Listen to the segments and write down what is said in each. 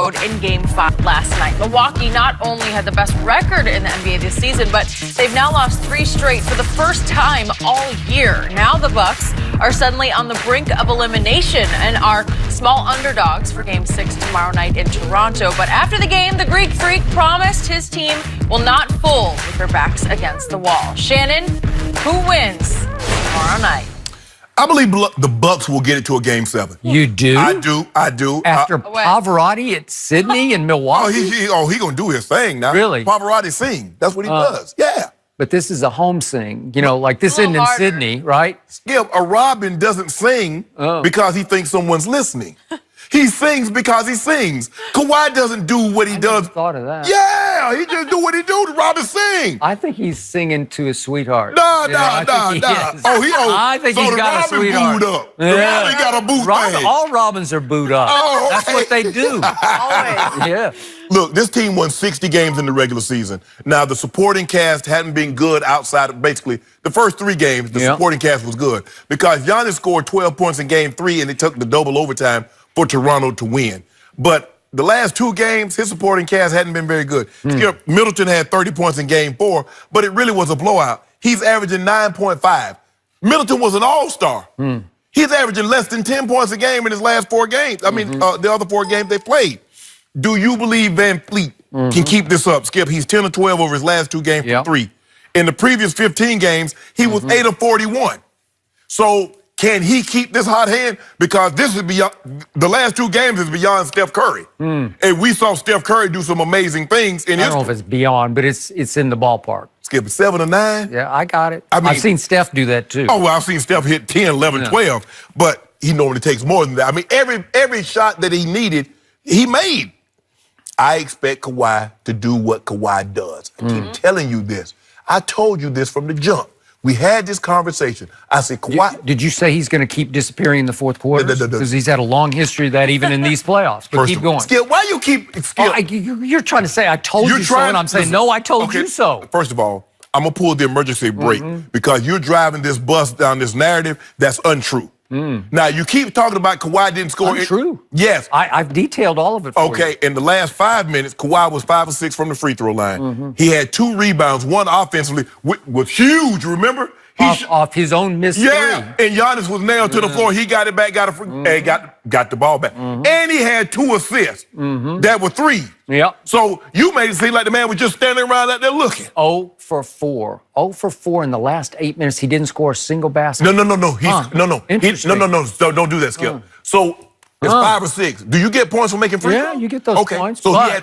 road in Game 5 last night. Milwaukee not only had the best record in the NBA this season, but they've now lost 3 straight for the first time all year. Now the Bucks are suddenly on the brink of elimination and are small underdogs for Game 6 tomorrow night in Toronto. But after the game, the Greek Freak promised his team will not fold with their backs against the wall. Shannon, who wins tomorrow night? I believe the Bucks will get it to a Game 7. You do? I do. After Pavarotti at Sydney and Milwaukee? He gonna do his thing now. Really? Pavarotti sing. That's what he does. Yeah. But this is a home sing. You know, like this isn't in Sydney, right? Skip, a Robin doesn't sing because he thinks someone's listening. He sings because he sings. Kawhi doesn't do what he does. I thought of that. Yeah, he just do what he do. Robin sing. I think he's singing to his sweetheart. Nah. I think he's got a sweetheart. Booed up. The Robin got a boot thing. All Robins are booed up. Oh, That's what they do. Always. Yeah. Look, this team won 60 games in the regular season. Now, the supporting cast hadn't been good outside of basically the first 3 games. The supporting cast was good because Giannis scored 12 points in Game 3 and it took the double overtime for Toronto to win. But the last 2 games, his supporting cast hadn't been very good. Skip, Middleton had 30 points in Game 4, but it really was a blowout. He's averaging 9.5. Middleton was an all-star. He's averaging less than 10 points a game in his last 4 games. I mean, the other 4 games they played. Do you believe Van Fleet can keep this up? Skip, he's 10 of 12 over his last 2 games from 3. In the previous 15 games, he was 8 of 41. So can he keep this hot hand? Because this is beyond, the last 2 games is beyond Steph Curry. And we saw Steph Curry do some amazing things. I don't know if it's beyond, but it's in the ballpark. Skip, 7 or 9? Yeah, I got it. I mean, I've seen Steph do that too. Oh, well, I've seen Steph hit 10, 11, 12. But he normally takes more than that. I mean, every shot that he needed, he made. I expect Kawhi to do what Kawhi does. I keep telling you this. I told you this from the jump. We had this conversation. I said, Kawhi. Did you say he's going to keep disappearing in the fourth quarter? Because he's had a long history of that even in these playoffs. But keep going. Skip, why you keep... Skip. You're trying to say I told you so, and I'm saying, no, I told you so. First of all, I'm going to pull the emergency brake because you're driving this bus down this narrative that's untrue. Now, you keep talking about Kawhi didn't score. Untrue. Yes. I've detailed all of it for you. Okay, in the last 5 minutes, Kawhi was 5 of 6 from the free throw line. He had 2 rebounds, 1 offensively, was huge, remember? Off his own missed 3. Yeah, and Giannis was nailed to the floor. He got it back, got the ball back. And he had 2 assists that were 3. Yep. So you made it seem like the man was just standing around out there looking. 0 for 4. 0 for 4 in the last 8 minutes. He didn't score a single basket. No. Interesting. Don't do that, Skip. So it's 5 or 6. Do you get points for making free throws? Yeah, you get those points. So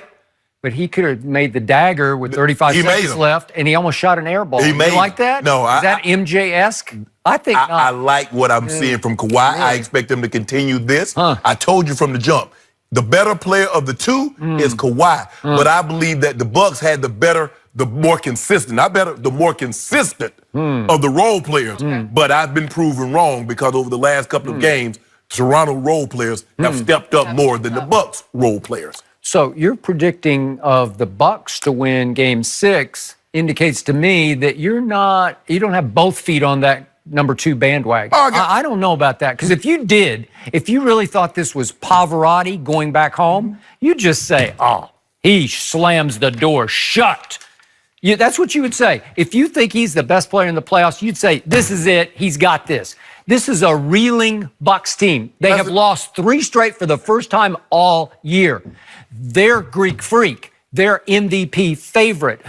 but he could have made the dagger with 35 seconds left, and he almost shot an air ball. You like that? No. Is that MJ-esque? I think not. I like what I'm seeing from Kawhi. I expect him to continue this. I told you from the jump. The better player of the 2 is Kawhi. But I believe that the Bucks had the more consistent of the role players. But I've been proven wrong because over the last couple of games, Toronto role players have stepped up more than the Bucks role players. So you're predicting of the Bucks to win Game 6 indicates to me that you don't have both feet on that number 2 bandwagon. I don't know about that, because if you really thought this was Pavarotti going back home, you'd just say, oh, he slams the door shut. That's what you would say. If you think he's the best player in the playoffs, you'd say, this is it, he's got this. This is a reeling Bucks team. They have lost 3 straight for the first time all year. They're Greek Freak. Their MVP favorite,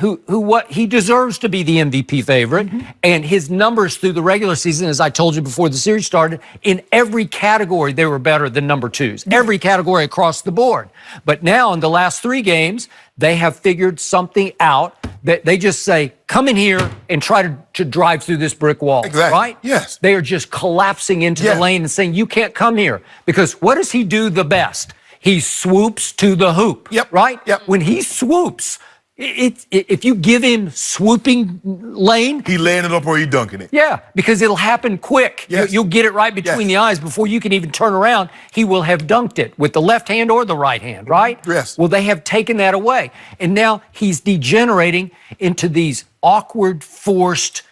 he deserves to be the MVP favorite, and his numbers through the regular season, as I told you before the series started, in every category they were better than number 2s, every category across the board. But now in the last 3 games, they have figured something out that they just say, come in here and try to drive through this brick wall, right? Yes. They are just collapsing into the lane and saying, you can't come here, because what does he do the best? He swoops to the hoop, right? When he swoops, if you give him swooping lane... He laying it up or he dunking it. Yeah, because it'll happen quick. You'll get it right between the eyes before you can even turn around. He will have dunked it with the left hand or the right hand, right? Yes. Well, they have taken that away. And now he's degenerating into these awkward, forced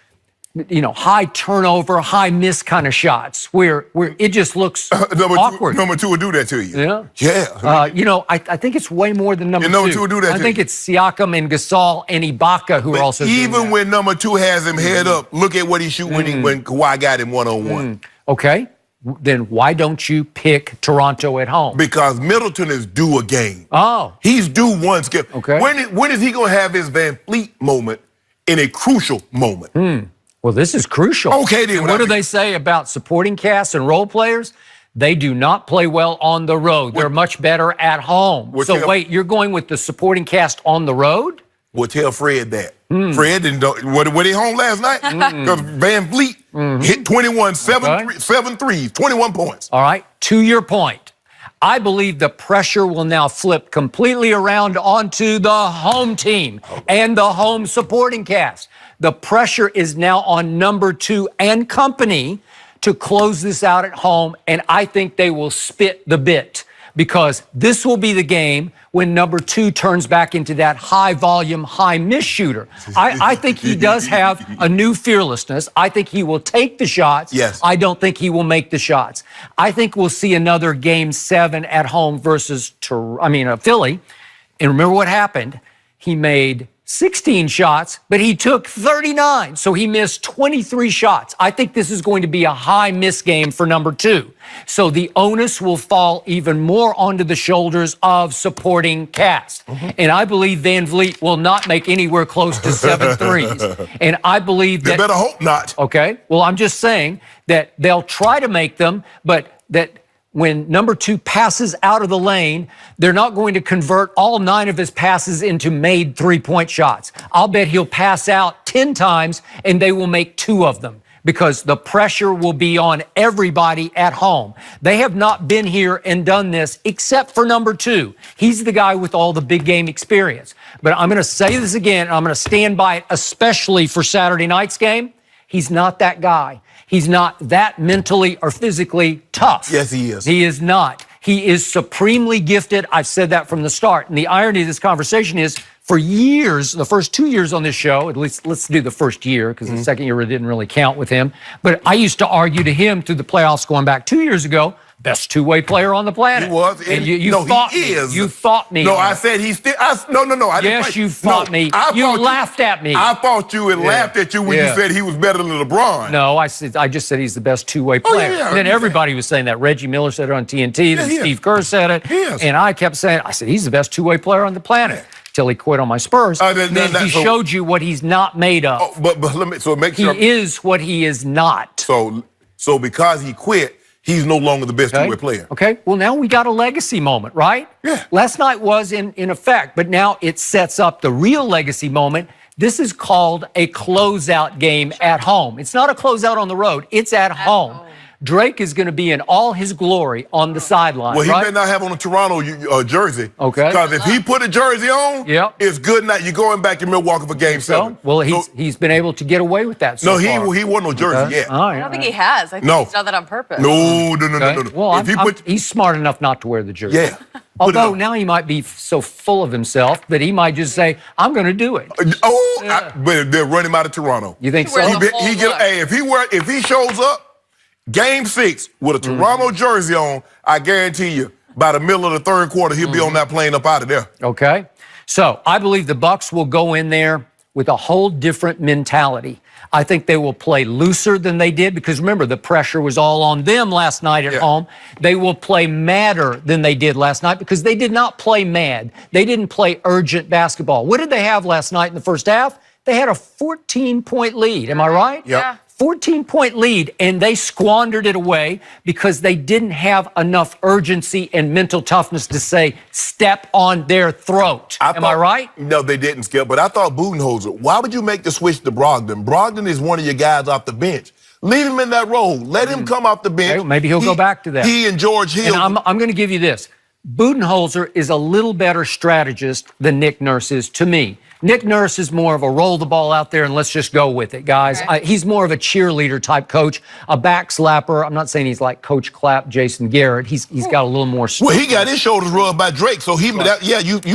high turnover, high miss kind of shots where it just looks awkward. Number two will do that to you. Yeah. Yeah. I think it's way more than number two. Number two will do that I think it's Siakam and Gasol and Ibaka who are also doing even that. when number two has him head up, look at what he shoot when Kawhi got him one-on-one. Okay. Then why don't you pick Toronto at home? Because Middleton is due a game. Oh. He's due one skip. Okay. When is he going to have his Van Fleet moment in a crucial moment? Well, this is crucial. Okay, then. And what do they say about supporting casts and role players? They do not play well on the road. They're much better at home. So wait, you're going with the supporting cast on the road? Well, tell Fred that. Fred didn't. Were they home last night? Because Van Fleet hit 21, 7 threes, 21 points. All right. To your point, I believe the pressure will now flip completely around onto the home team and the home supporting cast. The pressure is now on number two and company to close this out at home, and I think they will spit the bit because this will be the game when number two turns back into that high-volume, high-miss shooter. I think he does have a new fearlessness. I think he will take the shots. Yes. I don't think he will make the shots. I think we'll see another Game 7 at home versus Philly. And remember what happened? He made 16 shots, but he took 39, so he missed 23 shots. I think this is going to be a high miss game for number two. So the onus will fall even more onto the shoulders of supporting cast. And I believe Van Vliet will not make anywhere close to 7 threes. And I believe that— They better hope not. Okay, well, I'm just saying that they'll try to make them, but that when number two passes out of the lane, they're not going to convert all 9 of his passes into made 3-point shots. I'll bet he'll pass out 10 times and they will make 2 of them because the pressure will be on everybody at home. They have not been here and done this except for number two. He's the guy with all the big game experience. But I'm going to say this again, and I'm going to stand by it, especially for Saturday night's game. He's not that guy. He's not that mentally or physically tough. Yes, he is. He is not. He is supremely gifted. I've said that from the start. And the irony of this conversation is, for years, the first 2 years on this show, at least let's do the first year, because the second year didn't really count with him. But I used to argue to him through the playoffs going back 2 years ago, best two-way player on the planet. He was. And you fought me. You fought me. No, I said he's still. No. I didn't yes, you fought me. You laughed at me. I fought you and laughed at you when you said he was better than LeBron. No, I just said he's the best two-way player. And then everybody was saying that. Reggie Miller said it on TNT. Then Steve Kerr said it. And I kept saying, I said, he's the best two-way player on the planet. Till he quit on my Spurs. Then he showed you what he's not made of. But let me, so make sure. He is what he is not. So because he quit, he's no longer the best two-way player. Okay, well, now we got a legacy moment, right? Yeah. Last night was in effect, but now it sets up the real legacy moment. This is called a closeout game at home. It's not a closeout on the road. It's at home. Drake is going to be in all his glory on the sideline. Well, he may not have on a Toronto jersey. Okay. Because if he put a jersey on, it's good night. You're going back to Milwaukee for Game 7. Well, he's been able to get away with that so far. He won no jersey yet. I don't think he has. I think he's done that on purpose. No. Well, he's smart enough not to wear the jersey. Yeah. Although now he might be so full of himself that he might just say, I'm going to do it. But they'll run him out of Toronto. You think so? If he shows up, Game 6 with a Toronto jersey on, I guarantee you, by the middle of the third quarter, he'll be on that plane up out of there. Okay. So I believe the Bucks will go in there with a whole different mentality. I think they will play looser than they did because, remember, the pressure was all on them last night at home. They will play madder than they did last night because they did not play mad. They didn't play urgent basketball. What did they have last night in the first half? They had a 14-point lead. Am I right? Yeah. 14-point lead, and they squandered it away because they didn't have enough urgency and mental toughness to say, step on their throat. Am I right? No, they didn't, Skip, but I thought Budenholzer, why would you make the switch to Brogdon? Brogdon is one of your guys off the bench. Leave him in that role. Let him come off the bench. Okay, maybe he'll go back to that. He and George Hill. And I'm going to give you this. Budenholzer is a little better strategist than Nick Nurse is to me. Nick Nurse is more of a roll the ball out there and let's just go with it, guys. Okay. He's more of a cheerleader type coach, a backslapper. I'm not saying he's like Coach Clapp, Jason Garrett. He's got a little more strength. Well, he got his shoulders rubbed by Drake, so you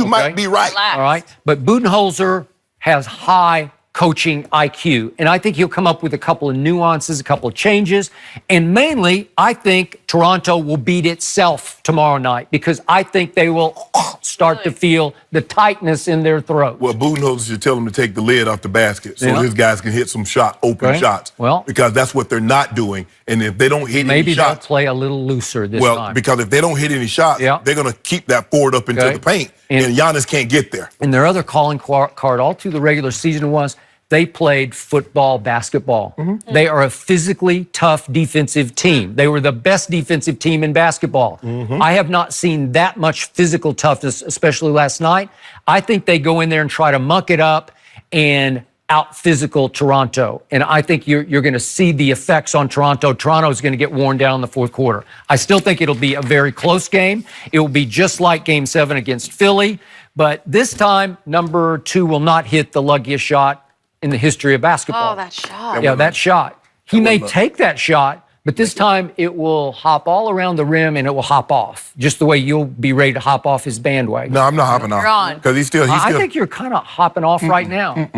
might be right. All right, but Budenholzer has high coaching IQ. And I think he'll come up with a couple of nuances, a couple of changes. And mainly, I think Toronto will beat itself tomorrow night because I think they will start to feel the tightness in their throat. Well, Budenholzer should tell them to take the lid off the basket so his guys can hit some open shots. Well, because that's what they're not doing. And if they don't hit any shots. Maybe they'll play a little looser this time. Well, because if they don't hit any shots, they're going to keep that forward up into the paint. And Giannis can't get there. And their other calling card all through the regular season was they played football, basketball. They are a physically tough defensive team. They were the best defensive team in basketball. I have not seen that much physical toughness, especially last night. I think they go in there and try to muck it up and out-physical Toronto. And I think you're going to see the effects on Toronto. Toronto is going to get worn down in the fourth quarter. I still think it'll be a very close game. It will be just like Game 7 against Philly. But this time, number 2 will not hit the luckiest shot in the history of basketball. Oh, that shot. Yeah, that shot. He may take that shot, but this time it will hop all around the rim and it will hop off, just the way you'll be ready to hop off his bandwagon. No, I'm not hopping off. You're on. Because he's still. I think you're kind of hopping off right now.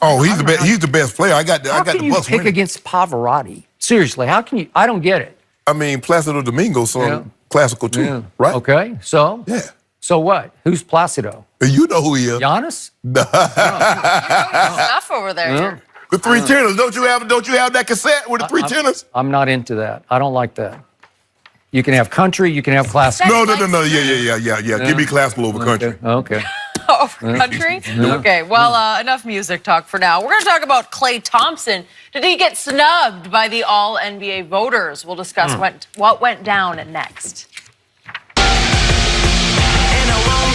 Oh, he's the best player. I got the How can you Bucks pick winning. against Pavarotti? Seriously, how can you? I don't get it. I mean, Placido Domingo's classical too, right? Okay, so? Yeah. So what? Who's Placido? You know who he is. Giannis? Enough over there. Yeah. The 3 tenors. Don't you have that cassette with the 3 tenors? I'm not into that. I don't like that. You can have country, you can have classical. No. Yeah. Give me classical over country. Okay. Over country? Okay, well, enough music talk for now. We're going to talk about Klay Thompson. Did he get snubbed by the All-NBA voters? We'll discuss what went down next. In a room